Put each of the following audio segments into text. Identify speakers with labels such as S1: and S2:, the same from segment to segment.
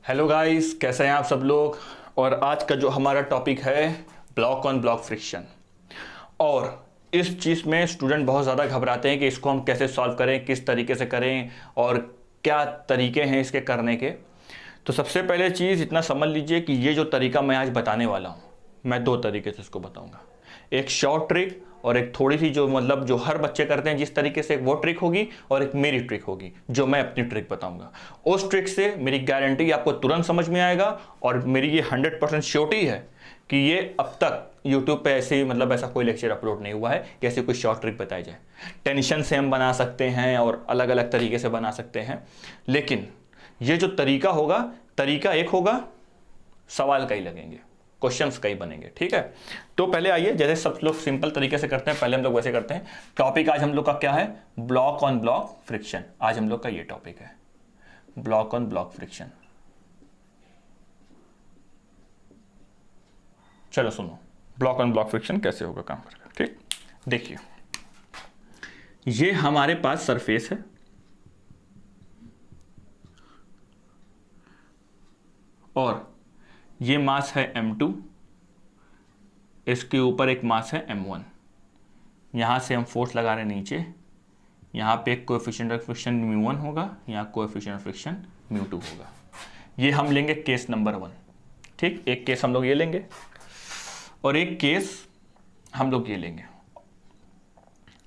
S1: Hello guys, कैसे हैं आप सब लोग। और आज का जो हमारा टॉपिक है ब्लॉक ऑन ब्लॉक फ्रिक्शन। और इस चीज़ में स्टूडेंट बहुत ज़्यादा घबराते हैं कि इसको हम कैसे सॉल्व करें, किस तरीके से करें और क्या तरीके हैं इसके करने के। तो सबसे पहले चीज़ इतना समझ लीजिए कि ये जो तरीका मैं आज बताने वाला हूँ, मैं दो तरीके से इसको बताऊँगा। एक शॉर्ट ट्रिक और एक थोड़ी सी जो हर बच्चे करते हैं जिस तरीके से, एक वो ट्रिक होगी और एक मेरी ट्रिक होगी जो मैं अपनी ट्रिक बताऊंगा। उस ट्रिक से मेरी गारंटी आपको तुरंत समझ में आएगा और मेरी ये 100% श्योरिटी है कि ये अब तक यूट्यूब पे ऐसा कोई लेक्चर अपलोड नहीं हुआ है कि ऐसी कोई शॉर्ट ट्रिक बताई जाए। टेंशन से हम बना सकते हैं और अलग अलग तरीके से बना सकते हैं, लेकिन ये जो तरीका होगा, तरीका एक होगा, सवाल कई लगेंगे, क्वेश्चंस कई बनेंगे। ठीक है, तो पहले आइए, जैसे सब लोग सिंपल तरीके से करते हैं पहले हम लोग वैसे करते हैं। टॉपिक आज हम लोग का क्या है? Block on block friction. आज हम लोग का ये टॉपिक है, ब्लॉक ऑन ब्लॉक फ्रिक्शन। चलो सुनो, ब्लॉक ऑन ब्लॉक फ्रिक्शन कैसे होगा काम करेगा। ठीक, देखिए ये हमारे पास सरफेस है और ये मास है m2, इसके ऊपर एक मास है m1। यहाँ से हम फोर्स लगा रहे हैं नीचे, यहाँ पे एक कोएफिशिएंट ऑफ फ्रिक्शन μ1 होगा, यहाँ कोएफिशिएंट ऑफ फ्रिक्शन μ2 होगा। ये हम लेंगे केस नंबर 1। ठीक, एक केस हम लोग ये लेंगे और एक केस हम लोग ये लेंगे।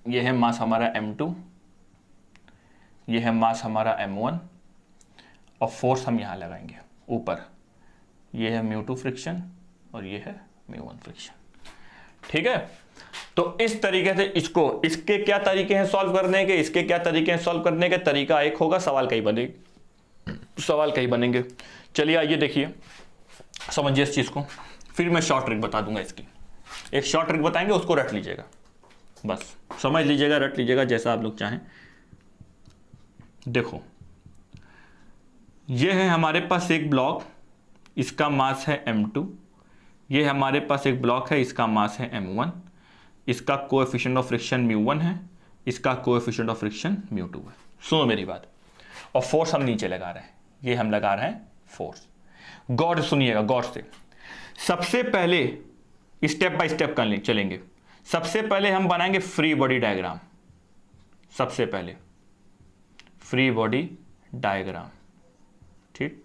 S1: ये है मास हमारा m2, ये है मास हमारा m1 और फोर्स हम यहाँ लगाएंगे ऊपर। ये है μ2 फ्रिक्शन और ये है μ1 फ्रिक्शन। ठीक है, तो इस तरीके से इसके क्या तरीके हैं सॉल्व करने के, इसके क्या तरीके हैं सॉल्व करने के। तरीका एक होगा, सवाल कई बनेंगे। चलिए आइए देखिए, समझिए इस चीज को, फिर मैं शॉर्ट ट्रिक बता दूंगा इसकी। एक शॉर्ट ट्रिक बताएंगे, उसको रट लीजिएगा, बस समझ लीजिएगा, रट लीजिएगा जैसा आप लोग चाहें। देखो, ये है हमारे पास एक ब्लॉक, इसका मास है m2। ये हमारे पास एक ब्लॉक है, इसका मास है m1। इसका कोएफिशिएंट ऑफ फ्रिक्शन μ1 है, इसका कोएफिशिएंट ऑफ फ्रिक्शन μ2 है। सुनो मेरी बात, और फोर्स हम नीचे लगा रहे हैं, ये हम लगा रहे हैं फोर्स। गौर सुनिएगा, गौर से। सबसे पहले स्टेप बाय स्टेप चलेंगे। सबसे पहले हम बनाएंगे फ्री बॉडी डायग्राम। सबसे पहले फ्री बॉडी डायग्राम। ठीक,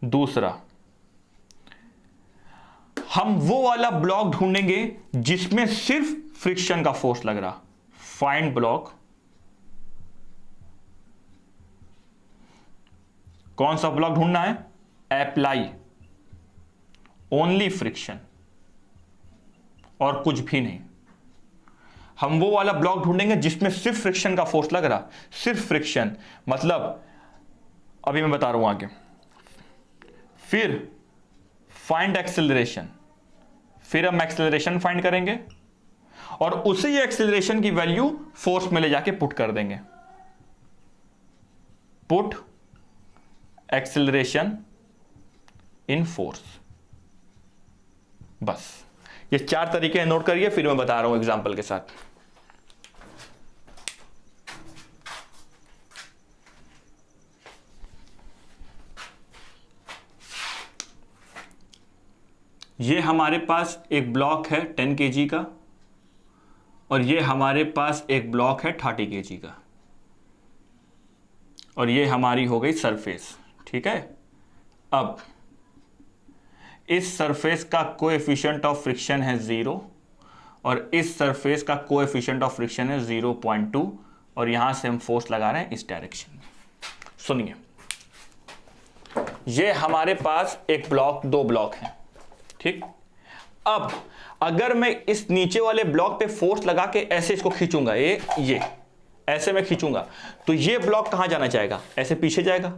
S1: दूसरा हम वो वाला ब्लॉक ढूंढेंगे जिसमें सिर्फ फ्रिक्शन का फोर्स लग रहा। फाइंड ब्लॉक, कौन सा ब्लॉक ढूंढना है? अप्लाई ओनली फ्रिक्शन और कुछ भी नहीं। हम वो वाला ब्लॉक ढूंढेंगे जिसमें सिर्फ फ्रिक्शन का फोर्स लग रहा। सिर्फ फ्रिक्शन मतलब अभी मैं बता रहा हूं आगे। फिर फाइंड एक्सेलरेशन, फिर हम एक्सेलरेशन फाइंड करेंगे और उसी एक्सेलरेशन की वैल्यू फोर्स में ले जाके पुट कर देंगे। Put acceleration in force. बस ये 4 तरीके नोट करिए, फिर मैं बता रहा हूं एग्जांपल के साथ। ये हमारे पास एक ब्लॉक है 10 kg का और ये हमारे पास एक ब्लॉक है 30 kg का और ये हमारी हो गई सरफेस। ठीक है, अब इस सरफेस का कोएफिशिएंट ऑफ फ्रिक्शन है 0 और इस सरफेस का कोएफिशिएंट ऑफ फ्रिक्शन है 0.2 और यहां से हम फोर्स लगा रहे हैं इस डायरेक्शन में। सुनिए, ये हमारे पास एक ब्लॉक, 2 ब्लॉक हैं। ठीक, अब अगर मैं इस नीचे वाले ब्लॉक पे फोर्स लगा के ऐसे इसको खींचूंगा, ये ऐसे मैं खींचूंगा, तो ये ब्लॉक कहां जाना चाहेगा? ऐसे पीछे जाएगा।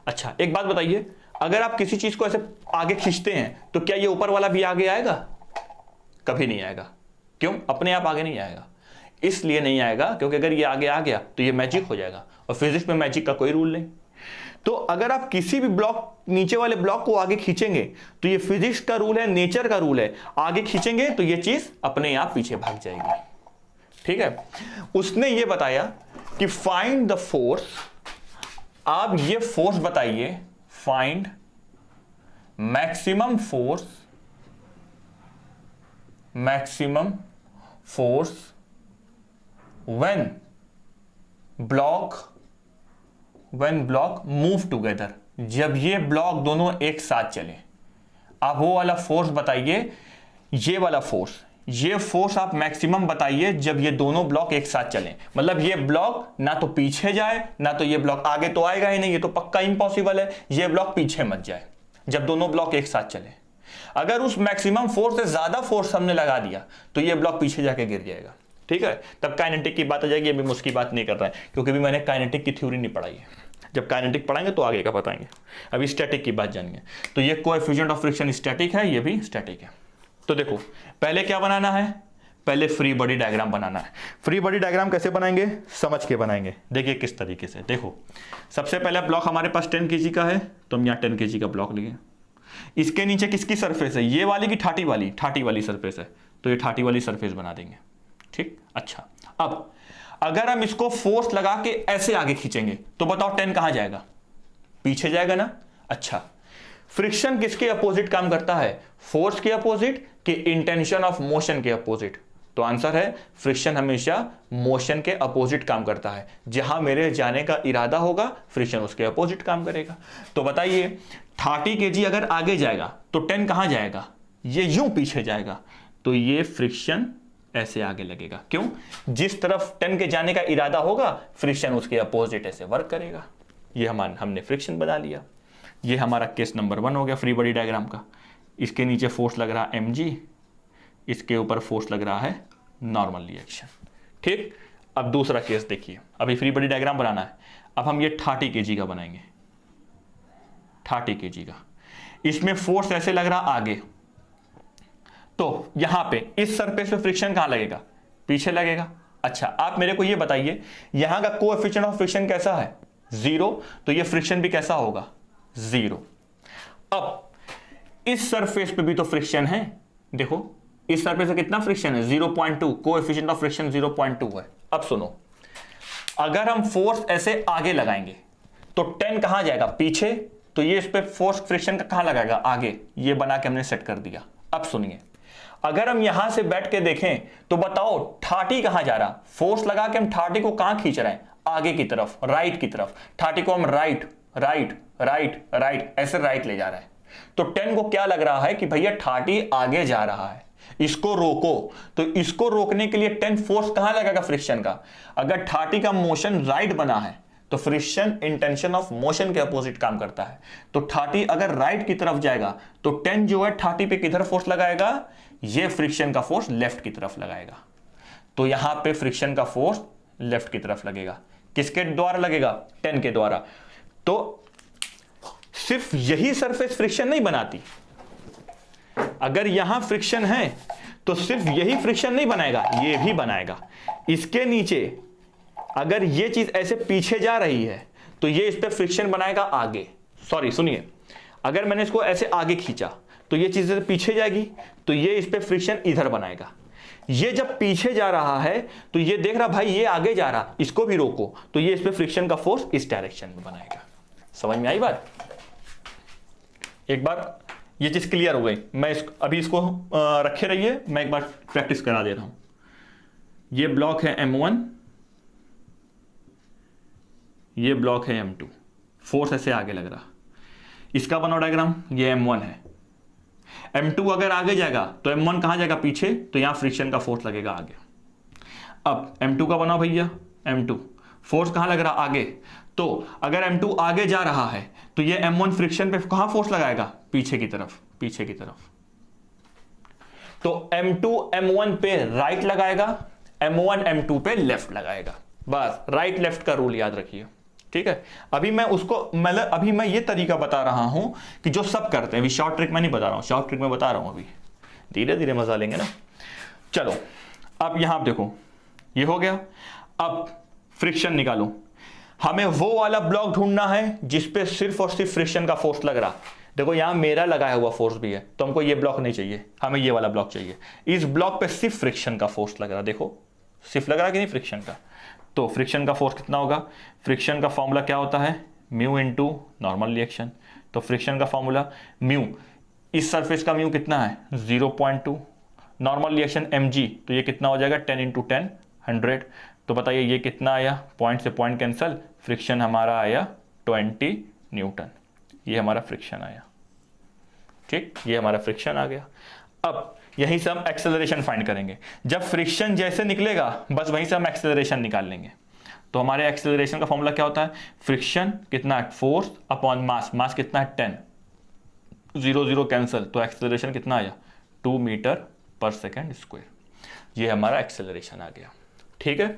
S1: अच्छा, एक बात बताइए, अगर आप किसी चीज को ऐसे आगे खींचते हैं तो क्या ये ऊपर वाला भी आगे आएगा? कभी नहीं आएगा। क्यों? अपने आप आगे नहीं आएगा। इसलिए नहीं आएगा क्योंकि अगर ये आगे आ गया तो ये मैजिक हो जाएगा और फिजिक्स में मैजिक का कोई रूल नहीं। तो अगर आप किसी भी ब्लॉक, नीचे वाले ब्लॉक को आगे खींचेंगे तो ये फिजिक्स का रूल है, नेचर का रूल है, आगे खींचेंगे तो ये चीज अपने आप पीछे भाग जाएगी। ठीक है, उसने ये बताया कि फाइंड द फोर्स। आप ये फोर्स बताइए, find maximum force when block move together, जब ये ब्लॉक दोनों एक साथ चले। आप वो वाला फोर्स बताइए, ये वाला फोर्स, ये फोर्स आप मैक्सिमम बताइए जब ये दोनों ब्लॉक एक साथ चलें। मतलब ये ब्लॉक ना तो पीछे जाए ना तो ये ब्लॉक आगे, तो आएगा ही नहीं, ये तो पक्का इम्पॉसिबल है। ये ब्लॉक पीछे मत जाए जब दोनों ब्लॉक एक साथ चले। अगर उस मैक्सिमम फोर्स से ज्यादा फोर्स हमने लगा दिया तो ये ब्लॉक पीछे जाके गिर जाएगा। ठीक है, तब काइनेटिक की बात आ जाएगी। अभी मैं उसकी बात नहीं कर रहा है क्योंकि अभी मैंने काइनेटिक की थ्योरी नहीं पढ़ाई है। जब काइनेटिक पढ़ाएंगे तो आगे का बताएंगे। अभी स्टैटिक की बात जानिए। तो ये कोएफिशिएंट ऑफ फ्रिक्शन स्टैटिक है, ये भी स्टैटिक है। तो देखो पहले क्या बनाना है, पहले फ्री बॉडी डायग्राम बनाना है। फ्री बॉडी डायग्राम कैसे बनाएंगे, समझ के बनाएंगे। देखिए किस तरीके से। देखो सबसे पहला ब्लॉक हमारे पास 10 kg का है, तो हम यहाँ 10 kg का ब्लॉक लिए। इसके नीचे किसकी सरफेस है, ये वाली की ठाटी वाली सरफेस है, तो ये ठाटी वाली सरफेस बना देंगे। ठीक, अच्छा अब अगर हम इसको फोर्स लगा के ऐसे आगे खींचेंगे तो बताओ 10 कहां जाएगा, पीछे जाएगा ना। अच्छा, फ्रिक्शन किसके अपोजिट काम करता है, फोर्स के अपोजिट कि इंटेंशन ऑफ मोशन के अपोजिट। तो आंसर है फ्रिक्शन हमेशा मोशन के अपोजिट काम करता है। जहां मेरे जाने का इरादा होगा फ्रिक्शन उसके अपोजिट काम करेगा। तो बताइए 30 kg अगर आगे जाएगा तो 10 कहां जाएगा, ये यूं पीछे जाएगा, तो ये फ्रिक्शन ऐसे आगे लगेगा। क्यों, जिस तरफ 10 के जाने का इरादा होगा फ्रिक्शन उसके अपोजिट ऐसे वर्क करेगा। ये हमने फ्रिक्शन बना लिया। ये हमारा केस नंबर 1 हो गया फ्री बॉडी डायग्राम का। इसके नीचे फोर्स लग रहा है mg, इसके ऊपर फोर्स लग रहा है नॉर्मल रिएक्शन। ठीक, अब दूसरा केस देखिए। अभी फ्री बॉडी डायग्राम बनाना है। अब हम ये 30 kg का बनाएंगे, 30 kg का। इसमें फोर्स ऐसे लग रहा आगे, तो यहां पे इस सरफेस पे फ्रिक्शन कहां लगेगा, पीछे लगेगा। अच्छा, आप मेरे को ये बताइए यहां का कोएफिशिएंट ऑफ फ्रिक्शन कैसा है, 0, तो ये फ्रिक्शन भी कैसा होगा, 0। अब इस सरफेस पे भी तो फ्रिक्शन है। देखो इस सरफेस पे कितना फ्रिक्शन है, 0.2, कोएफिशिएंट ऑफ फ्रिक्शन 0.2 है। अब सुनो, अगर हम फोर्स ऐसे आगे लगाएंगे तो 10 कहां जाएगा, पीछे, तो ये इस पे फोर्स फ्रिक्शन का कहां लगाएगा, आगे। ये बना के हमने सेट कर दिया। अब सुनिए, अगर हम यहां से बैठ के देखें तो बताओ 30 कहां जा रहा, फोर्स लगा के हम 30 को कहां खींच रहे हैं, आगे की तरफ, राइट की तरफ। 30 को हम राइट राइट राइट राइट ऐसे राइट ले जा रहे हैं। तो 10 को क्या लग रहा है कि भैया 30 आगे जा रहा है, इसको रोको। तो इसको रोकने के लिए 10 फोर्स कहां लगेगा, फ्रिक्शन का। अगर 30 का मोशन राइट बना है तो फ्रिक्शन इंटेंशन ऑफ मोशन के अपोजिट काम करता है। तो 30 अगर राइट की तरफ जाएगा तो 10 जो है 30 पे किधर फोर्स लगाएगा, ये फ्रिक्शन का फोर्स लेफ्ट की तरफ लगाएगा। तो यहां पे फ्रिक्शन का फोर्स लेफ्ट की तरफ लगेगा। किसके द्वारा लगेगा, 10 के द्वारा। तो सिर्फ यही सरफेस फ्रिक्शन नहीं बनाती, अगर यहां फ्रिक्शन है तो सिर्फ यही फ्रिक्शन नहीं बनाएगा, ये भी बनाएगा। इसके नीचे अगर ये चीज ऐसे पीछे जा रही है तो ये इस पे फ्रिक्शन बनाएगा आगे। सॉरी सुनिए, अगर मैंने इसको ऐसे आगे खींचा तो ये चीज पीछे जाएगी, तो ये इस पे फ्रिक्शन इधर बनाएगा। ये जब पीछे जा रहा है तो ये देख रहा भाई ये आगे जा रहा, इसको भी रोको, तो ये इस पे फ्रिक्शन का फोर्स इस डायरेक्शन में बनाएगा। समझ में आई बात। एक बार ये चीज क्लियर हो गई। मैं अभी इसको रखे रहिए, मैं एक बार प्रैक्टिस करा दे रहा हूं। ये ब्लॉक है M1, ये ब्लॉक है M2, फोर्स ऐसे आगे लग रहा। इसका बनाओ डायग्राम, ये M1 है। M2 अगर आगे जाएगा तो M1 कहां जाएगा, पीछे, तो यहां फ्रिक्शन का फोर्स लगेगा आगे। अब M2 का बनाओ भैया, M2 फोर्स कहां लग रहा, आगे। तो अगर M2 आगे जा रहा है तो ये M1 फ्रिक्शन पे कहां फोर्स लगाएगा, पीछे की तरफ, पीछे की तरफ। तो M2 M1 पे राइट लगाएगा, M1 M2 पे लेफ्ट लगाएगा। बस राइट लेफ्ट का रूल याद रखिए। ठीक है, अभी मैं उसको मतलब अभी मैं ये तरीका बता रहा हूं कि जो सब करते हैं। अभी शॉर्ट ट्रिक मैं नहीं बता रहा हूं, शॉर्ट ट्रिक मैं बता रहा हूं, अभी धीरे धीरे मजा लेंगे ना। चलो अब यहां आप देखो, ये हो गया। अब फ्रिक्शन निकालो। हमें वो वाला ब्लॉक ढूंढना है जिसपे सिर्फ और सिर्फ फ्रिक्शन का फोर्स लग रहा। देखो यहां मेरा लगाया हुआ फोर्स भी है, तो हमको ये ब्लॉक नहीं चाहिए, हमें ये वाला ब्लॉक चाहिए। इस ब्लॉक पे सिर्फ फ्रिक्शन का फोर्स लग रहा, देखो सिर्फ लग रहा कि नहीं फ्रिक्शन का। तो फ्रिक्शन का फोर्स कितना होगा, फ्रिक्शन का फॉर्मूला क्या होता है, म्यू इंटू नॉर्मल रिएक्शन। तो फ्रिक्शन का फॉर्मूला म्यू, इस सरफेस का म्यू कितना है 0.2, नॉर्मल रिएक्शन mg, तो ये कितना हो जाएगा 10 इंटू 10 100। तो बताइए ये कितना आया, पॉइंट से पॉइंट कैंसल, फ्रिक्शन हमारा आया 20 न्यूटन। ये हमारा फ्रिक्शन आया, ठीक, ये हमारा फ्रिक्शन आ गया। अब यहीं से हम एक्सेलरेशन फाइंड करेंगे। जब फ्रिक्शन जैसे निकलेगा बस वहीं से हम एक्सेलरेशन निकाल लेंगे। तो हमारे एक्सेलरेशन का फॉर्मूला क्या होता है, फ्रिक्शन कितना है, फोर्स अपॉन मास, मास कितना है 10, 0 0 कैंसल, तो एक्सेलरेशन कितना आया 2 मीटर पर सेकेंड स्क्वायर। ये हमारा एक्सेलरेशन आ गया, ठीक है।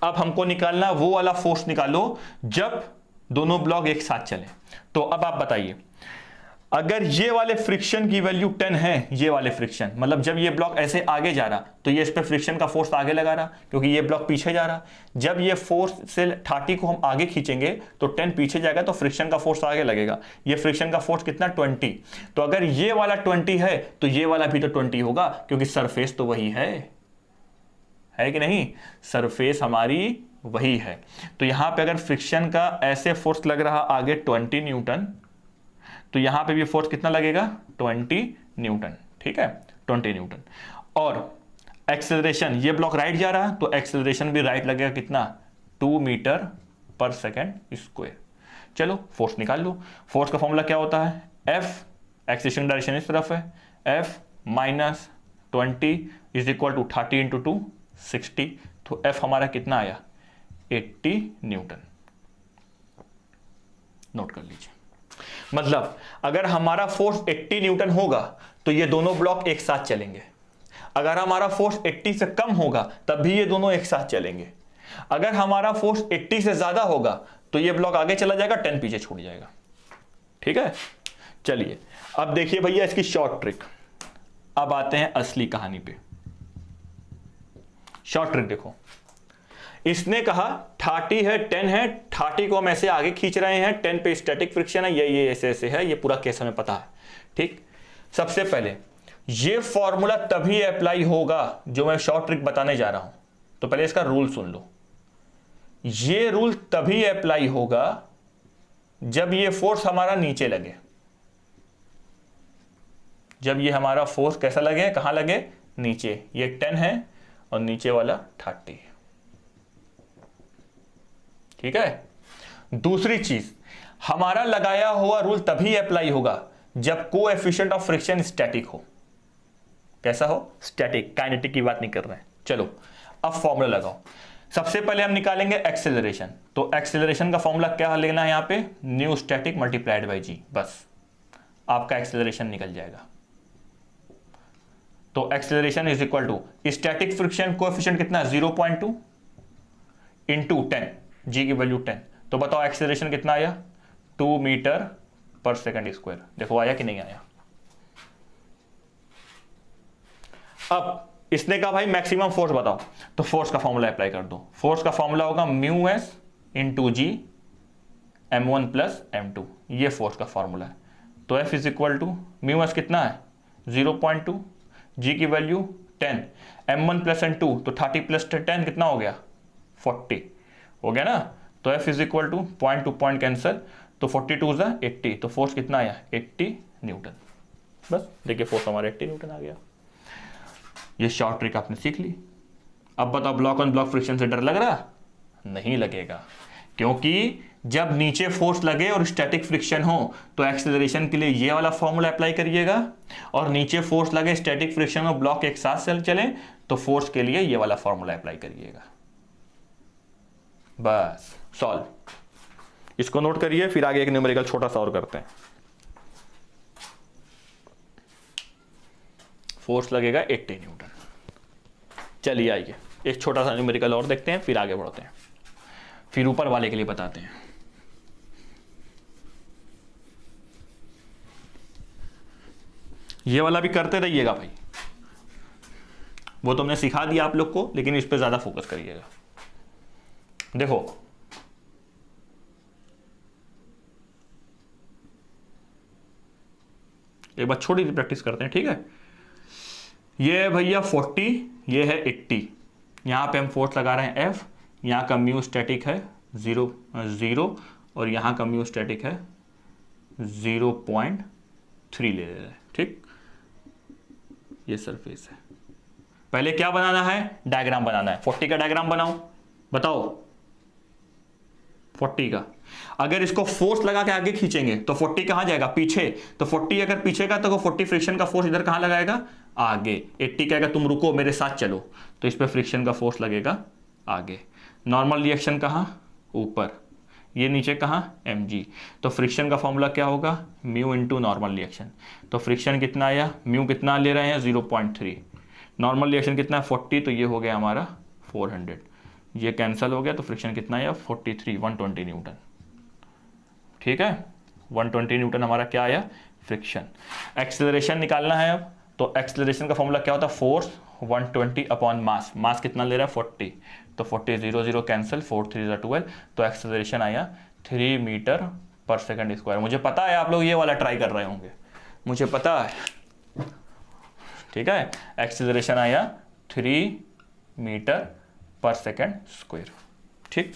S1: अब हमको निकालना वो वाला फोर्स निकालो जब दोनों ब्लॉक एक साथ चलें। तो अब आप बताइए, अगर ये वाले फ्रिक्शन की वैल्यू 10 है, ये वाले फ्रिक्शन मतलब जब ये ब्लॉक ऐसे आगे जा रहा तो ये इस पे फ्रिक्शन का फोर्स आगे लगा रहा क्योंकि ये ब्लॉक पीछे जा रहा। जब ये फोर्स से 30 को हम आगे खींचेंगे तो 10 पीछे जाएगा तो फ्रिक्शन का फोर्स आगे लगेगा। ये फ्रिक्शन का फोर्स कितना 20, तो अगर ये वाला 20 है तो ये वाला भी तो 20 होगा क्योंकि सरफेस तो वही है कि नहीं, सरफेस हमारी वही है। तो यहां पे अगर फ्रिक्शन का ऐसे फोर्स लग रहा आगे 20 न्यूटन, तो यहां पे भी फोर्स कितना लगेगा 20 न्यूटन, ठीक है 20 न्यूटन। और एक्सेलरेशन, ये ब्लॉक राइट जा रहा तो एक्सेलरेशन भी राइट लगेगा कितना 2 मीटर पर सेकेंड स्क्वायर। चलो फोर्स निकाल लो। फोर्स का फॉर्मूला क्या होता है, एफ, एक्सेलरेशन डायरेक्शन इस तरफ है, F minus 20 is equal to 30 into 2 60। तो एफ हमारा कितना आया 80 न्यूटन। नोट कर लीजिए, मतलब अगर हमारा फोर्स 80 न्यूटन होगा तो ये दोनों ब्लॉक एक साथ चलेंगे। अगर हमारा फोर्स 80 से कम होगा तब भी ये दोनों एक साथ चलेंगे। अगर हमारा फोर्स 80 से ज्यादा होगा तो ये ब्लॉक आगे चला जाएगा, 10 पीछे छूट जाएगा, ठीक है। चलिए अब देखिए भैया इसकी शॉर्ट ट्रिक। अब आते हैं असली कहानी पे। शॉर्ट ट्रिक देखो, इसने कहा 30 है 10 है, 30 को हम ऐसे आगे खींच रहे हैं, 10 पे स्टैटिक फ्रिक्शन है, ये ऐसे ऐसे है, ये पूरा केस हमें पता है, ठीक। सबसे पहले ये फॉर्मूला तभी अप्लाई होगा जो मैं शॉर्ट ट्रिक बताने जा रहा हूं, तो पहले इसका रूल सुन लो। ये रूल तभी अप्लाई होगा जब ये फोर्स हमारा नीचे लगे, जब ये हमारा फोर्स कैसा लगे, कहां लगे, नीचे। ये 10 है और नीचे वाला 30, ठीक है। दूसरी चीज, हमारा लगाया हुआ रूल तभी अप्लाई होगा जब कोएफिशिएंट ऑफ फ्रिक्शन स्टैटिक हो। कैसा हो, स्टैटिक, काइनेटिक की बात नहीं कर रहे हैं। चलो अब फॉर्मूला लगाओ। सबसे पहले हम निकालेंगे एक्सेलरेशन। तो एक्सेलरेशन का फॉर्मूला क्या लेना है यहाँ पे, mu static multiplied by G, बस आपका एक्सेलरेशन निकल जाएगा। तो acceleration is equal to static friction coefficient कितना 0.2 इंटू 10, जी की वैल्यू 10। तो बताओ एक्सेलरेशन कितना आया 2 मीटर पर सेकंड स्क्वायर। देखो आया कि नहीं आया। अब इसने कहा भाई मैक्सिमम फोर्स बताओ, तो फोर्स का फॉर्मूला अप्लाई कर दो। फोर्स का फॉर्मूला होगा mu s into g m1 plus m2, ये फोर्स का फॉर्मूला है। तो F is equal to mu s कितना है 0.2, जी की वैल्यू 10, m1 प्लस m2 तो 30 प्लस 10 कितना हो गया 40 हो गया ना। तो F is equal two point two point cancel, तो 42 जा 80, तो फोर्स कितना आया 80 न्यूटन। बस देखिए फोर्स हमारा 80 न्यूटन आ गया। ये शॉर्ट ट्रिक आपने सीख ली। अब बताओ ब्लॉक ऑन ब्लॉक फ्रिक्शन से डर लग रहा, नहीं लगेगा, क्योंकि जब नीचे फोर्स लगे और स्टैटिक फ्रिक्शन हो तो एक्सेलरेशन के लिए ये वाला फॉर्मूला अप्लाई करिएगा, और नीचे फोर्स लगे स्टैटिक फ्रिक्शन और ब्लॉक एक साथ चले तो फोर्स के लिए ये वाला फॉर्मूला अप्लाई करिएगा। बस सॉल्व। इसको नोट करिए, फिर आगे एक न्यूमेरिकल छोटा सा और करते हैं। फोर्स लगेगा 80 न्यूटन। चलिए आइए एक छोटा सा न्यूमेरिकल और देखते हैं, फिर आगे बढ़ते हैं, फिर ऊपर वाले के लिए बताते हैं। ये वाला भी करते रहिएगा भाई, वो तुमने सिखा दिया आप लोग को, लेकिन इस पे ज्यादा फोकस करिएगा। देखो एक बार छोटी सी प्रैक्टिस करते हैं, ठीक है। ये है भैया 40, ये है 80, यहां पे हम फोर्स लगा रहे हैं F, यहां का म्यू स्टैटिक है 0, और यहाँ का म्यू स्टैटिक है 0.3 ले रहे हैं। ठीक, ये सरफेस है। पहले क्या बनाना है, डायग्राम बनाना है। 40 का डायग्राम बनाओ, बताओ 40 का। अगर इसको फोर्स लगा के आगे खींचेंगे तो 40 कहां जाएगा, पीछे। तो 40 अगर पीछे का तो 40 फ्रिक्शन का फोर्स इधर कहां लगाएगा, आगे। 80 कहेगा तुम रुको मेरे साथ चलो, तो इस पर फ्रिक्शन का फोर्स लगेगा आगे। नॉर्मल रिएक्शन कहां, ऊपर, ये नीचे कहां, mg। तो फ्रिक्शन का फॉर्मूला क्या होगा, म्यू इंटू नॉर्मल रिएक्शन। तो फ्रिक्शन कितना आया, म्यू कितना ले रहे हैं 0.3, नॉर्मल रिएक्शन कितना है 40, तो ये हो गया हमारा 400, ये कैंसिल हो गया। तो फ्रिक्शन कितना आया 43, 120 न्यूटन। ठीक है, 120 न्यूटन हमारा क्या आया, फ्रिक्शन। एक्सेलरेशन निकालना है अब, तो एक्सेलरेशन का फॉर्मूला क्या होता है, फोर्स 120 अपॉन मास। मास कितना ले रहा है 40, तो 40 0 0 कैंसिल, 4 3 12, तो एक्सेलरेशन आया 3 मीटर पर सेकंड स्क्वायर। मुझे पता है आप लोग ये वाला ट्राई कर रहे होंगे, मुझे पता है। ठीक है, एक्सेलरेशन आया 3 मीटर पर सेकंड स्क्वायर। ठीक,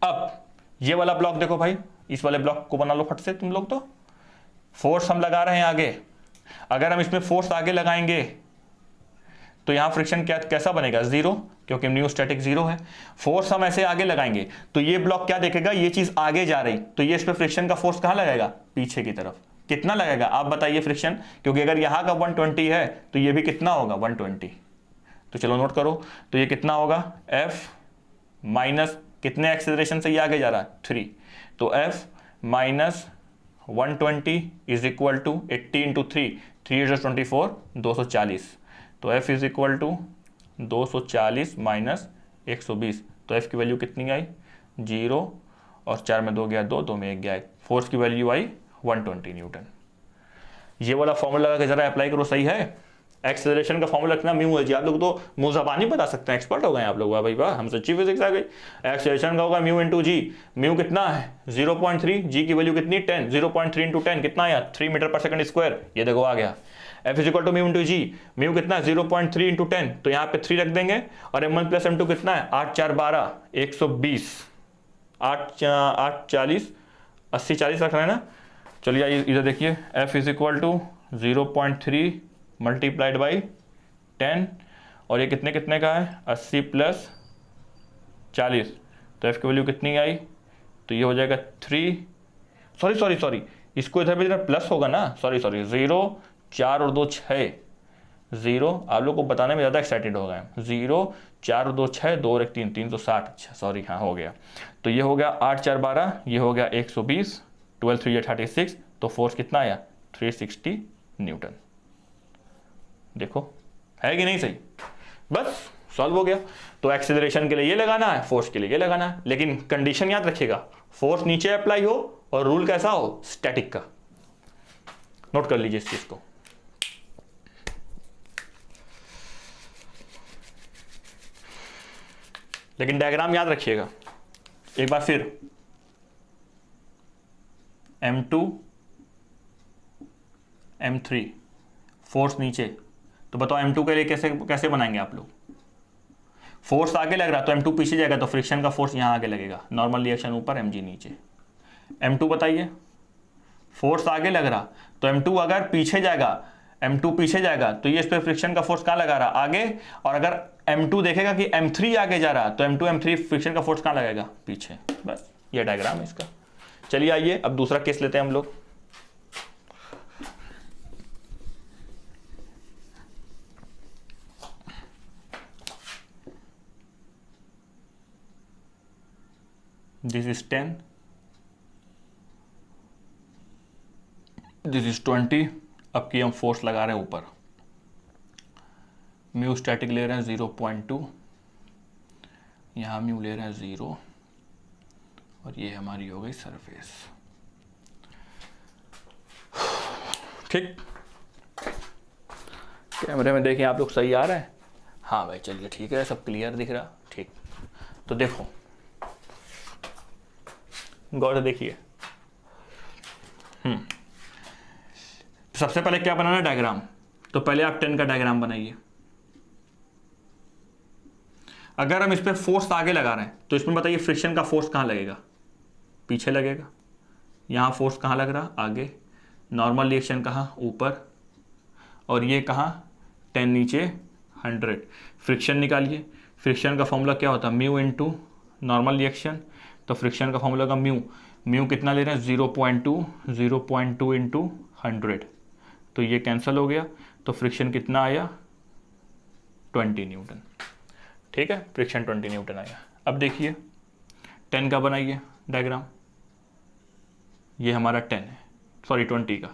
S1: अब ये वाला ब्लॉक देखो भाई, इस वाले ब्लॉक को बना लो फट से तुम लोग। तो फोर्स हम लगा रहे हैं आगे, अगर हम इसमें फोर्स आगे लगाएंगे तो यहां फ्रिक्शन क्या कैसा बनेगा, 0, क्योंकि न्यू स्टैटिक 0 है। फोर्स हम ऐसे आगे लगाएंगे तो ये ब्लॉक क्या देखेगा, ये चीज आगे जा रही, तो ये इस पे फ्रिक्शन का फोर्स कहां लगेगा, पीछे की तरफ। कितना लगेगा आप बताइए फ्रिक्शन, क्योंकि अगर यहां का 120 है तो ये भी कितना होगा 120। तो चलो नोट करो, तो ये कितना होगा F माइनस कितने एक्सेलरेशन से ये आगे जा रहा है 3, तो F minus 120 is equal to 80 into 3, 3 is 24, 240। तो F is equal to 240 minus 120, तो F की वैल्यू कितनी आई 0, और 4 में 2 गया 2, 2 में 1 गया 1। फोर्स की वैल्यू आई 120 न्यूटन। ये वाला फॉर्मूला लगा के जरा अप्लाई करो, सही है। एक्सेलरेशन का फॉर्मूला कितना म्यू है जी, आप लोग तो मुंह ज़बानी बता सकते हैं, एक्सपर्ट हो गए आप लोग। वाह भाई वाह, हम सच्ची फिजिक्स आ गई। एक्सेलरेशन का होगा म्यू इंटू जी, म्यू कितना है 0.3, जी की वैल्यू कितनी 10, 0.3 इंटू 10 कितना आया 3 मीटर पर सेकंड स्क्वायर, ये देखो आ गया। F is equal to mu into g, mu कितना है 0.3 इंटू 10, तो यहाँ पे 3 रख देंगे, और m1 प्लस m2 कितना है 8 4 12 120, 8 8 40 80 40 रख रहे हैं ना। चलिए आइए इधर देखिए, f is equal to 0.3 multiplied by 10, और ये कितने कितने का है 80 प्लस 40, तो f की वैल्यू कितनी आई, तो ये हो जाएगा 3, सॉरी इसको इधर भी इधर प्लस होगा ना, सॉरी 0 4 और 2 6, 0 आप लोग को बताने में ज़्यादा एक्साइटेड हो गए, 0 4 और 2 6, 2 और 1 3, 360, अच्छा सॉरी हाँ हो गया। तो ये हो गया 8 4 12, ये हो गया 120, 12 3 36, तो फोर्स कितना आया 360 न्यूटन। देखो है कि नहीं सही, बस सॉल्व हो गया। तो एक्सेलरेशन के लिए ये लगाना है, फोर्स के लिए ये लगाना है, लेकिन कंडीशन याद रखिएगा, फोर्स नीचे अप्लाई हो और रूल कैसा हो स्टैटिक का। नोट कर लीजिए इस चीज को। लेकिन डायग्राम याद रखिएगा एक बार फिर, M2 M3 फोर्स नीचे, तो बताओ M2 के लिए कैसे बनाएंगे आप लोग। फोर्स आगे लग रहा है तो M2 पीछे जाएगा, तो फ्रिक्शन का फोर्स यहां आगे लगेगा, नॉर्मल रिएक्शन ऊपर mg नीचे। M2 बताइए, फोर्स आगे लग रहा तो M2 अगर पीछे जाएगा, M2 पीछे जाएगा तो ये इस पर फ्रिक्शन का फोर्स कहां लगा रहा आगे, और अगर M2 देखेगा कि M3 आगे जा रहा तो M2 M3 फ्रिक्शन का फोर्स कहां लगेगा पीछे। बस ये डायग्राम है इसका। चलिए आइए अब दूसरा केस लेते हैं हम लोग। This is 10, this is 20। अब की हम फोर्स लगा रहे हैं ऊपर, म्यू स्टैटिक ले रहे हैं 0.2, यहाँ म्यू ले रहे हैं 0, और ये हमारी हो गई सरफेस। ठीक, कैमरे में देखें आप लोग सही आ रहा है, हाँ भाई चलिए ठीक है, सब क्लियर दिख रहा। ठीक, तो देखो गौर से देखिए, सबसे पहले क्या बनाना है डायग्राम, तो पहले आप 10 का डायग्राम बनाइए। अगर हम इस पे फोर्स आगे लगा रहे हैं तो इसमें बताइए फ्रिक्शन का फोर्स कहां लगेगा, पीछे लगेगा। यहाँ फोर्स कहाँ लग रहा, आगे, नॉर्मल रिएक्शन कहाँ, ऊपर, और ये कहाँ, 10 नीचे 100। फ्रिक्शन निकालिए, फ्रिक्शन का फॉर्मूला क्या होता है, म्यू इंटू नॉर्मल रिएक्शन। तो फ्रिक्शन का फॉर्मूला का म्यू कितना ले रहे हैं, 0.2 इंटू 100, तो ये कैंसिल हो गया, तो फ्रिक्शन कितना आया, 20 न्यूटन। ठीक है, फ्रिक्शन 20 न्यूटन आया। अब देखिए 10 का बनाइए डायग्राम, ये हमारा 10 है, सॉरी 20 का।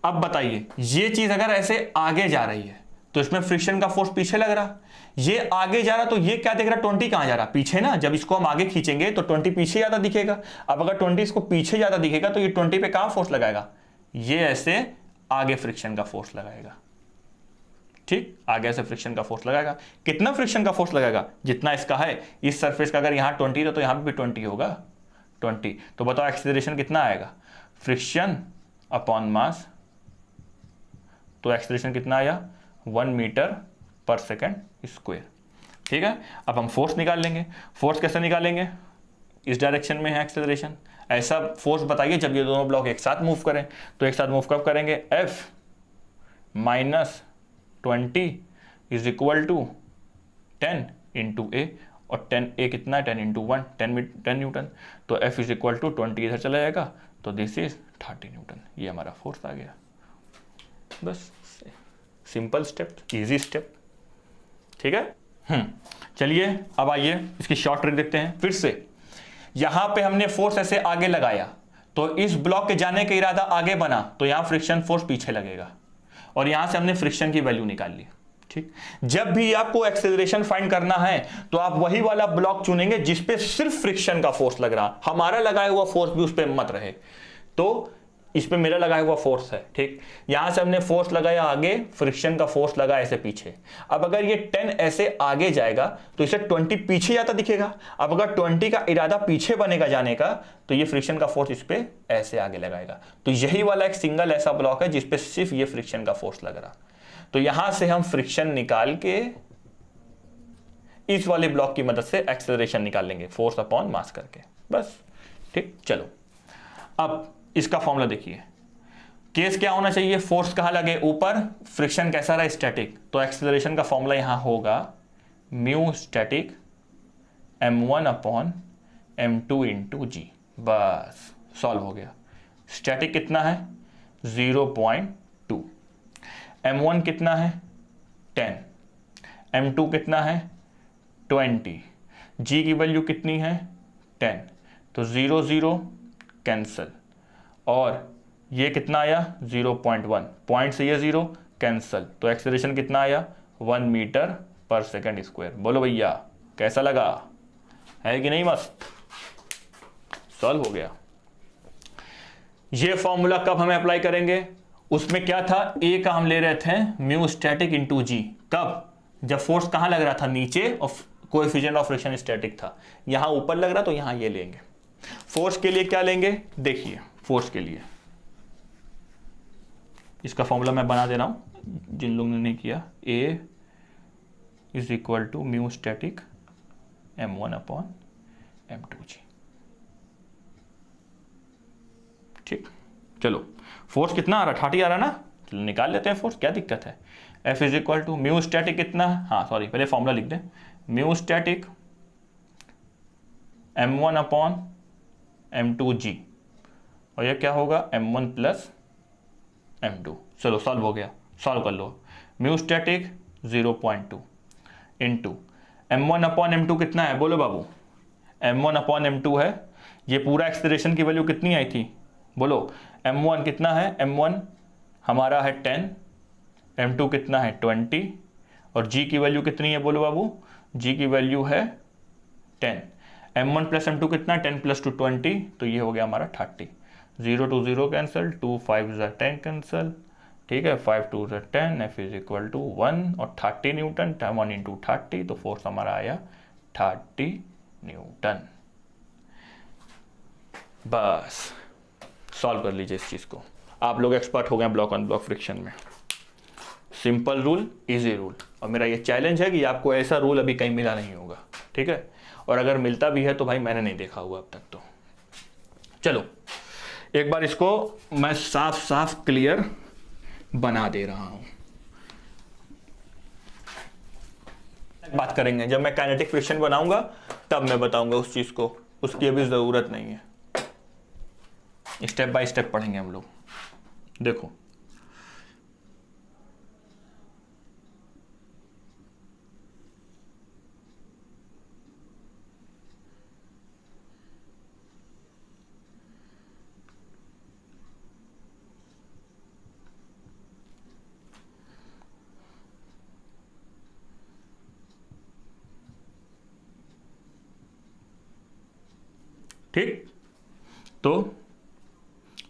S1: अब बताइए ये चीज अगर ऐसे आगे जा रही है तो इसमें फ्रिक्शन का फोर्स पीछे लग रहा, ये आगे जा रहा, तो ये क्या दिख रहा, 20 कहां जा रहा, पीछे ना। जब इसको हम आगे खींचेंगे तो 20 पीछे ज्यादा दिखेगा। अब अगर 20 इसको पीछे ज्यादा दिखेगा तो ये 20 पे कहां फोर्स लगाएगा, ये ऐसे आगे फ्रिक्शन का फोर्स लगाएगा। ठीक, आगे से फ्रिक्शन का फोर्स लगाएगा। कितना फ्रिक्शन का फोर्स लगाएगा, जितना इसका है, इस सरफेस का अगर यहां 20 था तो यहां भी 20 होगा, 20। तो बताओ एक्सीलरेशन कितना आएगा, फ्रिक्शन अपॉन मास, तो एक्सीलरेशन कितना आया, 1 मीटर पर सेकेंड स्क्वायर। ठीक है, अब हम फोर्स निकाल लेंगे। फोर्स कैसे निकालेंगे, इस डायरेक्शन में है एक्सेलरेशन, ऐसा फोर्स बताइए जब ये दोनों ब्लॉक एक साथ मूव करें। तो एक साथ मूव कब करेंगे, F minus 20 is equal to 10 into A, और 10 कितना है, 10 इंटू 1, 10 न्यूटन। तो F इज इक्वल टू 20 इधर चला जाएगा, तो दिस इज 30 न्यूटन। ये हमारा फोर्स आ गया। बस सिंपल स्टेप, इजी स्टेप। ठीक है, चलिए अब आइए इसकी शॉर्ट ट्रिक देखते हैं। फिर से यहां पे हमने फोर्स ऐसे आगे लगाया, तो इस ब्लॉक के जाने का इरादा आगे बना, तो यहां फ्रिक्शन फोर्स पीछे लगेगा, और यहां से हमने फ्रिक्शन की वैल्यू निकाल ली। ठीक, जब भी आपको एक्सेलरेशन फाइंड करना है तो आप वही वाला ब्लॉक चुनेंगे जिसपे सिर्फ फ्रिक्शन का फोर्स लग रहा, हमारा लगाया हुआ फोर्स भी उस पर मत रहे। तो इस पे मेरा लगाया हुआ फोर्स है। ठीक, यहां से हमने फोर्स लगाया आगे, फ्रिक्शन का फोर्स लगा ऐसे पीछे। अब अगर ये 10 ऐसे आगे जाएगा तो इसे 20 पीछे जाता दिखेगा। अब अगर 20 का इरादा पीछे बनेगा जाने का, तो ये फ्रिक्शन का फोर्स इस पे ऐसे आगे लगाएगा। तो यही वाला एक सिंगल ऐसा ब्लॉक है जिसपे सिर्फ ये फ्रिक्शन का फोर्स लग रहा। तो यहां से हम फ्रिक्शन निकाल के इस वाले ब्लॉक की मदद से एक्सेलरेशन निकाल लेंगे, फोर्स अपॉन मास करके, बस। ठीक, चलो अब इसका फॉर्मूला देखिए। केस क्या होना चाहिए, फोर्स कहां लगे, ऊपर, फ्रिक्शन कैसा रहा, स्टैटिक। तो एक्सेलरेशन का फॉर्मूला यहां होगा mu static m1 upon m2 into g. बस सॉल्व हो गया। स्टैटिक कितना है, 0.2, m1 कितना है, 10, m2 कितना है, 20, g की वैल्यू कितनी है, 10। तो 0 0 कैंसल, और ये कितना आया, 0.1, पॉइंट से ये 0 कैंसल, तो एक्सेलरेशन कितना आया, 1 मीटर पर सेकेंड स्क्वायर। बोलो भैया कैसा लगा, है कि नहीं मस्त, सॉल्व हो गया। ये फॉर्मूला कब हमें अप्लाई करेंगे, उसमें क्या था, ए का हम ले रहे थे म्यू स्टैटिक इंटू जी। कब, जब फोर्स कहां लग रहा था, नीचे, और कोएफिशिएंट ऑफ फ्रिक्शन स्टैटिक था। यहां ऊपर लग रहा तो यहां ये लेंगे। फोर्स के लिए क्या लेंगे, देखिए फोर्स के लिए इसका फॉर्मूला मैं बना दे रहा हूं जिन लोगों ने नहीं किया। A is equal to mu static m1 upon m2g। ठीक, चलो फोर्स कितना आ रहा, 30 आ रहा ना, चलो निकाल लेते हैं फोर्स, क्या दिक्कत है। F is equal to mu static कितना है, हाँ सॉरी पहले फॉर्मूला लिख दें, mu static m1 upon m2g, और ये क्या होगा, m1 प्लस m2। चलो सॉल्व हो गया, सॉल्व कर लो। Mu static 0.2 into m1 upon m2 कितना है, बोलो बाबू, m1 अपॉन m2 है, ये पूरा एक्सेलरेशन की वैल्यू कितनी आई थी, बोलो। m1 कितना है, m1 हमारा है 10, m2 कितना है 20, और g की वैल्यू कितनी है, बोलो बाबू, g की वैल्यू है 10। m1 प्लस m2 कितना, 10 प्लस 2 20, तो ये हो गया हमारा 30। 0 to 0 कैंसल, 2 5 10 कैंसल, ठीक है, 5 2 10, F इज इक्वल टू 1, और 30 न्यूटन, 1 इंटू 30, तो फोर्स हमारा आया 30 न्यूटन। बस सॉल्व कर लीजिए इस चीज़ को, आप लोग एक्सपर्ट हो गए ब्लॉक ऑन ब्लॉक फ्रिक्शन में। सिंपल रूल, इजी रूल, और मेरा ये चैलेंज है कि आपको ऐसा रूल अभी कहीं मिला नहीं होगा, ठीक है, और अगर मिलता भी है तो भाई मैंने नहीं देखा हुआ अब तक। तो चलो एक बार इसको मैं साफ साफ क्लियर बना दे रहा हूं। बात करेंगे जब मैं काइनेटिक फ्रिक्शन बनाऊंगा तब मैं बताऊंगा उस चीज को, उसकी अभी जरूरत नहीं है। स्टेप बाय स्टेप पढ़ेंगे हम लोग। देखो ठीक, तो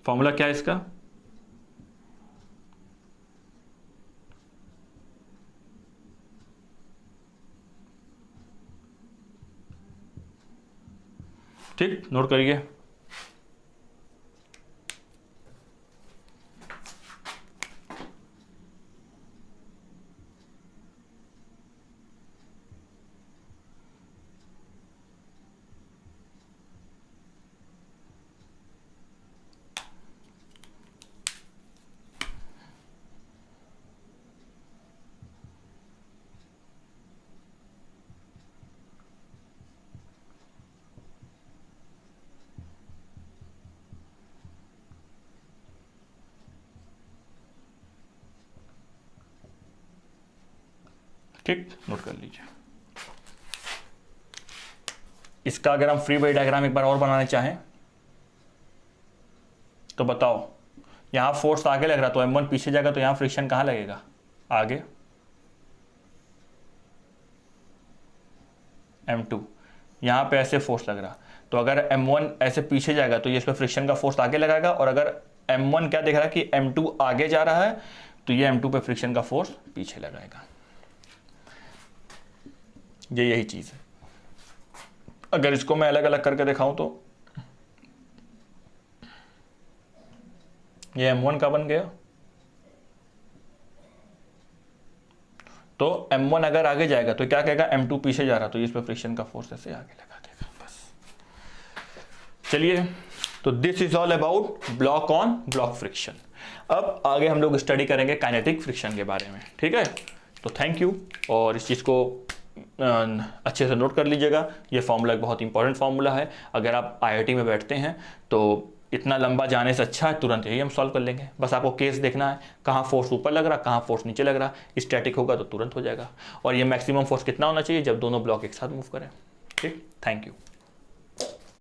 S1: फॉर्मूला क्या है इसका? ठीक, नोट करिए। ठीक, नोट कर लीजिए। इसका अगर हम फ्री बॉडी डायग्राम एक बार और बनाना चाहें तो बताओ, यहां फोर्स आगे लग रहा तो M1 पीछे जाएगा, तो यहां फ्रिक्शन कहां लगेगा? आगे। M2 यहां पे ऐसे फोर्स लग रहा, तो अगर M1 ऐसे पीछे जाएगा तो ये इस पर फ्रिक्शन का फोर्स आगे लगाएगा, और अगर M1 क्या देख रहा है कि M2 आगे जा रहा है तो ये M2 पे फ्रिक्शन का फोर्स पीछे लगाएगा। ये यही चीज है। अगर इसको मैं अलग अलग करके दिखाऊं तो ये M1 का बन गया, तो M1 अगर आगे जाएगा तो क्या कहेगा? M2 पीछे जा रहा, तो इस पर फ्रिक्शन का फोर्स ऐसे आगे लगा देगा। बस चलिए, तो this is all about block on block friction. अब आगे हम लोग स्टडी करेंगे काइनेटिक फ्रिक्शन के बारे में, ठीक है? तो थैंक यू, और इस चीज़ को अच्छे से नोट कर लीजिएगा। ये फार्मूला एक बहुत इंपॉर्टेंट फार्मूला है। अगर आप IIT में बैठते हैं तो इतना लंबा जाने से अच्छा है तुरंत यही हम सॉल्व कर लेंगे। बस आपको केस देखना है, कहाँ फोर्स ऊपर लग रहा, कहाँ फोर्स नीचे लग रहा। स्टैटिक होगा तो तुरंत हो जाएगा। और ये मैक्सिमम फोर्स कितना होना चाहिए? जब दोनों ब्लॉक एक साथ मूव करें। ठीक, थैंक यू।